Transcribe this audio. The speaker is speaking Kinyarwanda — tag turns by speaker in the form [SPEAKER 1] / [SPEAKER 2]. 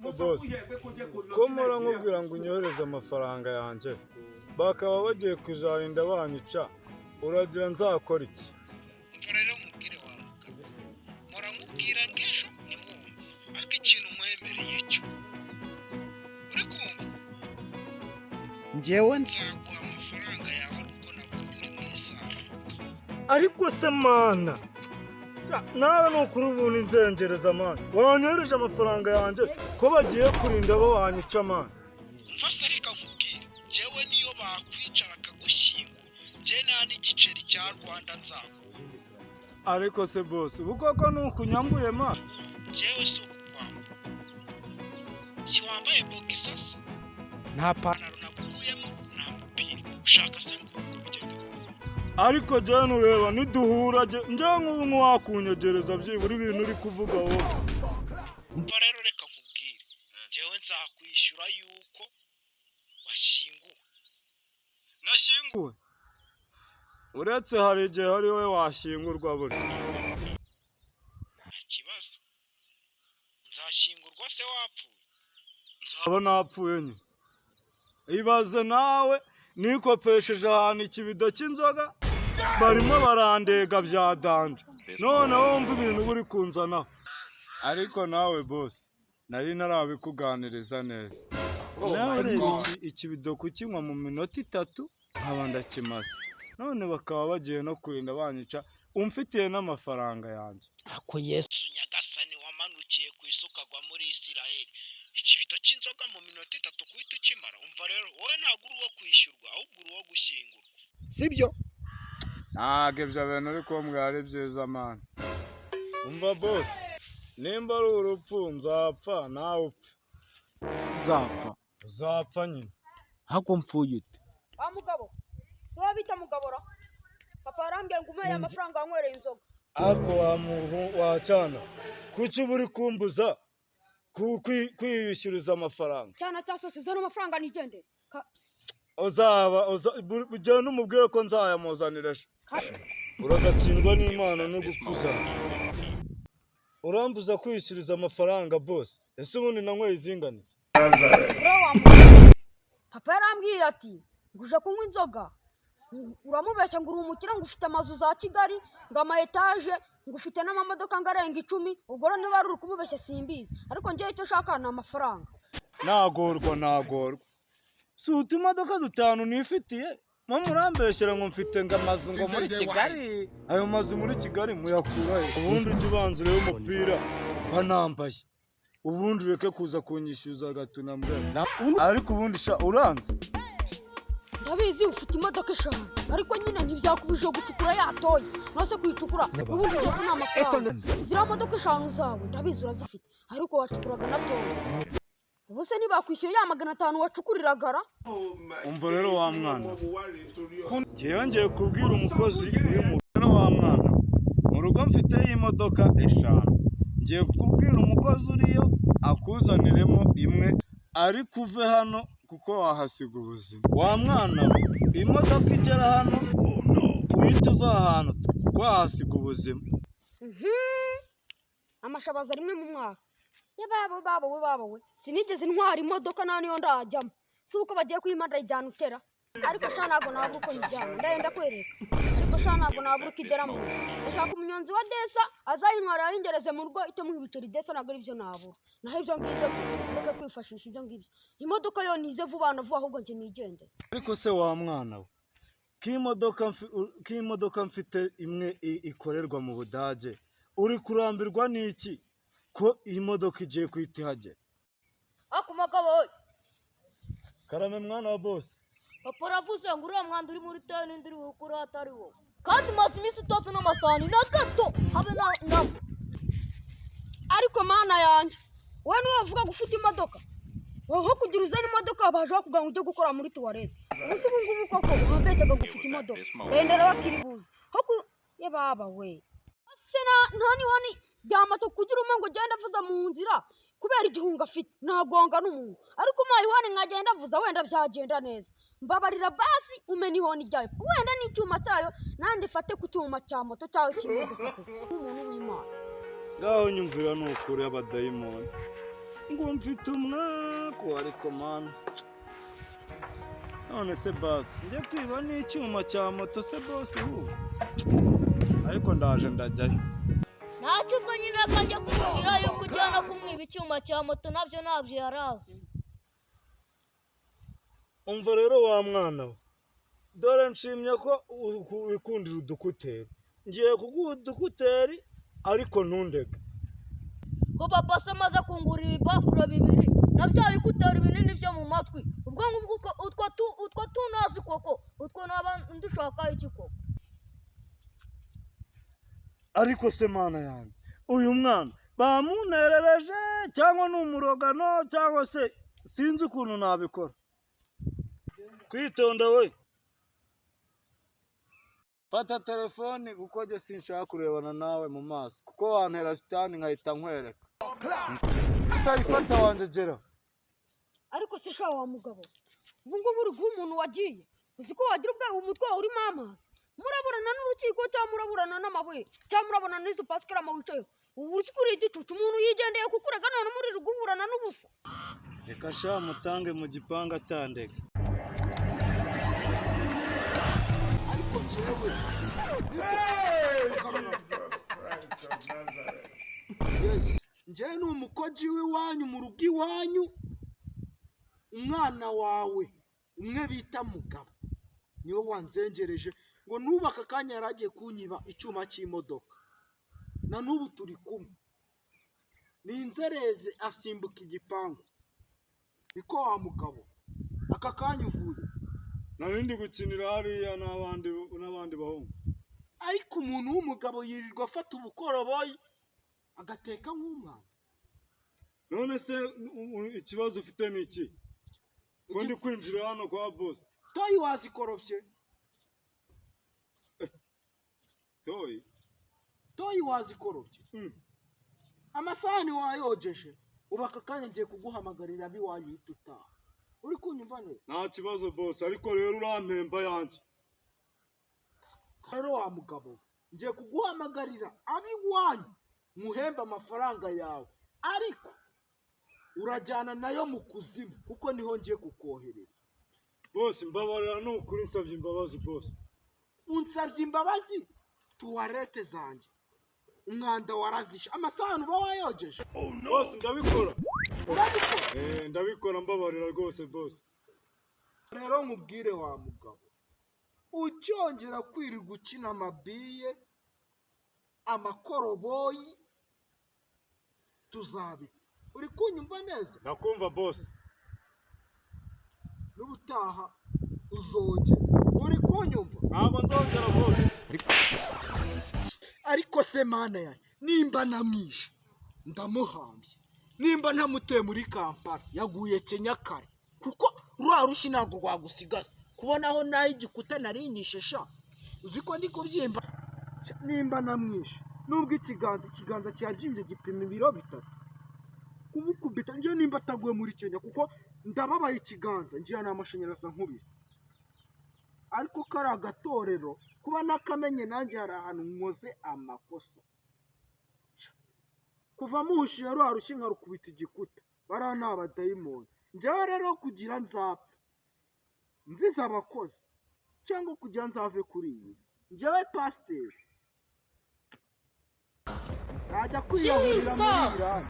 [SPEAKER 1] boss ko mpora nkubwira ngo unyohereze amafaranga yanjye bakaba bagiye kuzarinda banyica uragira nzakora iki?
[SPEAKER 2] Umva rero mubwire wa mugabo mpora nkubwira ngo ejo ntiwumve ariko ikintu nkwemereye cyo uri kumva njyewe nzaguha amafaranga yawe ari uko nabonye uri mu isaha
[SPEAKER 1] ariko se mana nawe nukuri ubuntu inzengereza mana wanyohereje amafaranga yanjye ko bagiye kurinda bo banyica mana.
[SPEAKER 2] umva se reka nkubwire njyewe niyo bakwica bakagushyingura njye nta n'igiceri cya Rwanda nzaguha.
[SPEAKER 1] Ariko se boss ubu koko nukunyambuye mana
[SPEAKER 2] njyewe si ukukwambura si wambaye bogisasi nta pantaro nakuguyemo nta mupira ushaka se ngo ugende
[SPEAKER 1] ariko jyewe nureba niduhura njyewe nk'ubu nk'uwakunyegereza byibura ibintu uri kuvuga wowe.
[SPEAKER 2] umva rero reka nkubwire njyewe nzakwishyura yuko washyinguwe.
[SPEAKER 1] Nashyinguwe? Uretse hari igihe ari wowe washyingurwa buri
[SPEAKER 2] nta kibazo nzashyingurwa se wapfuye
[SPEAKER 1] nzaba napfuye nyine. Ibaze nawe nikopesheje ahantu ikibido cy'inzoga barimo barandega bya danje none wumva ibintu buri kunzanaho. Ariko nawe boss nari narabikuganiriza neza nawe rero ikibido kukinywa mu minota 3 nkaba ndakimaze none bakaba bagiye no kurinda banyica umfitiye n'amafaranga yanjye.
[SPEAKER 2] ako Yesu nyagasani wamanukiye ku isuka gwa muri Isiraheli ikibido cy'inzoga mu minota 3 kuhita ukimara. umva rero wowe ntabwo uri uwo kwishyurwa ahubwo uri uwo gushyingurwa sibyo?
[SPEAKER 1] ntabwo ibyo bintu uri kumbwira ari byiza mana. umva boss nimba ari urupfu nzapfa nawe upfa.
[SPEAKER 2] Nzapfa
[SPEAKER 1] uzapfa nyine.
[SPEAKER 2] hako mpfuye ute
[SPEAKER 3] wa mugabo si wabita mugabora papa arambye ngo umuhe amafaranga wankwereye inzoga.
[SPEAKER 1] Ako wacana kuki uba uri kumbuza kwiyishyuriza amafaranga?
[SPEAKER 3] cyana cyasose zana amafaranga nigende
[SPEAKER 1] uzaba ujya n'umubwire ko nzayamuzanira ejo uragatsindwa n'Imana no gupfuza. Urambuza kwiyishyuriza amafaranga boss ese ubundi nanyweye izingane?
[SPEAKER 3] papa yarambwiye ati nguje kunywa inzoga uramubeshya ngo uri umukire ngo ufite amazu za Kigali ngo ama etage ngo ufite n'amamodoka ngarenga 10 ubwo rero niba ari kumubeshya simbizi ariko njye icyo shaka na amafaranga.
[SPEAKER 1] Nagorwa si utumodoka 5 nifitiye mo murambeshyira ngo mfite ngamazu ngo muri Kigali. Ayo mazu muri Kigali muyakura ubundi ujye ubanzure y'umupira banambaye ubundi ureke kuza kunyishyuza gatuna mbere ariko ubundi sha uranze
[SPEAKER 3] ndabizi ufite imodoka 5 ariko nyine ntibyakubije gucukura yatoye nose kwicukura ubundi byose ni amafaranga. zira modoka 5 zawe ndabizi urazifite ariko wacukuraga natoye ubuse ntibakwishyuye ya 500 wacukuriragara.
[SPEAKER 1] umva rero wa mwana njyewe ngiye kubwira umukozi uri mu rugo wa mwana mu rugo mfite imodoka 5 ngiye kukubwira umukozi uriyo akuzaniremo imwe ariko uve hano kuko wahasiga ubuzima. wa mwana imodoka igera hano uhita uva ahantu kuko wahasiga ubuzima.
[SPEAKER 3] amashabaza rimwe mu mwaka babo we sinigeze ntwara imodoka nta niyo ndajyamo si uko bagiye kuyimanda ijyana utera ariko sha ntabwo nabura uko njyana ndenda kwereka ariko sha ntabwo nabura ukigeramo ndashaka umunyonzi wa Desa azayintwara yingereze mu rugo ite mu ibiceri Desa ntabwo ari byo nabura naho ibyo ngibyo byo kwifashisha ibyo ngibyo imodoka yo nize vuba na vuba ahubwo nje nigende.
[SPEAKER 1] ariko se wa mwana we k'imodoka mfite imwe ikorerwa mu Budage uri kurambirwa n'iki ko iyi modoka igiye kwita ihagera?
[SPEAKER 3] ako mugabo
[SPEAKER 1] karame mwana wa boss
[SPEAKER 3] papa aravuze ngo uriya mwanda uri muri tani ndiri bukura atari wo kandi maze iminsi utose n'amasahani na gato habe nabo ariko mana yanjye wowe niwe wavuga ngo ufite imodoka wowe kugira uzane imodoka baje kugira ngo ujye gukora muri tuwarete ubuse ubu ngubu koko wambetaga gufite imodoka rendera bakiribuza ye baba we sena ntani wani byamato kugira umengo genda avuza mu nzira kubera igihunga afite nagonga n'umuntu ariko mayi wani nkagenda avuza wenda byagenda neza mbabarira basi umeni honi ryayo wenda n'icyuma cyayo nandi fate ku cyuma cya moto cyayo kimodoka umuntu w'Imana
[SPEAKER 1] ngaho nyumvira n'ukuri abadayimoni ngo mfite umwako ariko mana none se basi njye kwiba n'icyuma cya moto se bose ubu ariko ndaje ndajyayo
[SPEAKER 3] ntacyo ubwo nyine akajya kumubwira yuko ujyana kumwiba icyuma cya moto nabyo ntabyo yarazi.
[SPEAKER 1] umva rero wa mwana we dore nshimye ko wikundira udukuteri ngiye kuguha udukuteri ariko ntundege
[SPEAKER 3] ko papa se amaze kungurira ibibafuro 2 na bya bikuteri binini byo mu matwi ubwo ngubwo utwo tunazi koko utwo naba ndushaka iki koko.
[SPEAKER 1] ariko se mana yanjye uyu mwana bamunerereje cyangwa ni umurogano cyangwa se sinzi ukuntu nabikora. Kwitonda we fata telefoni kuko njye sinshaka kurebana nawe mu maso kuko wantera sitani nkahita nkwereka utayifata wanjye gera.
[SPEAKER 3] Ariko se sha wa mugabo ubu ngubu uri guha umuntu wagiye uzi ko wagira ubwawe umutwe wawe urimo amazi muraburana n'urukiko cyangwa muraburana n'amabuye cyangwa murabona n'izo pasikarama wicayeho ubu uzi ko uri igicucu umuntu yigendeye kukurega none muri guburana n'ubusa.
[SPEAKER 1] Reka sha mutange mu gipanga atandega.
[SPEAKER 4] ariko jewe njyewe ni umukozi w'iwanyu mu rugo iwanyu umwana wawe umwe bita Mugabo niwe wanzengereje ngo nubaka akanya yaragiye kunyiba icyuma cy'imodoka na n'ubu turi kumwe ninzereze asimbuka igipangu niko wa Mugabo aka kanya uvuye
[SPEAKER 1] Narindi gukinira hariya n'abandi bahungu
[SPEAKER 4] ariko umuntu w'umugabo yirirwa afata ubukoroboyi agateka nk'umwana.
[SPEAKER 1] none se ikibazo ufite ni iki ko ndi kwinjira hano kwa boss
[SPEAKER 4] Toyi wazikorofye Toyi wazikorofye amasahani wayogeje ubu aka kanya ngiye kuguhamagarira abiwanyu utaha uri kunyumva neza.
[SPEAKER 1] nta kibazo boss ariko rero urampemba yanjye
[SPEAKER 4] rero wa Mugabo ngiye kuguhamagarira abiwanyu muhemba amafaranga yawe ariko urajyana nayo mu kuzimu kuko niho ngiye kukohereza.
[SPEAKER 1] boss mbabarira n'ukuri nsabye imbabazi boss.
[SPEAKER 4] Unsabye imbabazi tuwarete zanjye umwanda warazisha amasahani uba wayogeje.
[SPEAKER 1] boss ndabikora
[SPEAKER 4] urabikora
[SPEAKER 1] ndabikora mbabarira rwose boss.
[SPEAKER 4] rero nkubwire wa Mugabo ucyongera kwirirwa ukina amabiye amakoroboyi tuzabika uri kunyumva neza.
[SPEAKER 1] Nakumva boss.
[SPEAKER 4] n'ubutaha uzongera uri kunyumva.
[SPEAKER 1] Ntabwo nzongera boss.
[SPEAKER 4] ariko se mana yanjye nimba namwishe ndamuhambye nimba ntamuteye muri Kampala yaguye Kenya kare kuko rwa rushi ntabwo rwagusigaza kubonaho nayo igikuta narinyishe sha uzi ko ndi kubyimba nimba namwishe nubwo ikiganza cyabyimbye gipima ibiro 3 kumukubita nje nimba ataguye muri Kenya kuko ndababaye ikiganza ngira n'amashanyarazi nkubise ariko kari agatorero kuba nakamenye nanjye hari ahantu nkoze amakosa kuva muhushiye rwa rushi nkarukubita igikuta bariya ni abadayimoni njyewe rero kugira nzapfa nziza abakozi cyangwa kugira nzave kuri iyi njyewe pasiteri najya kwiyahurira muri Irani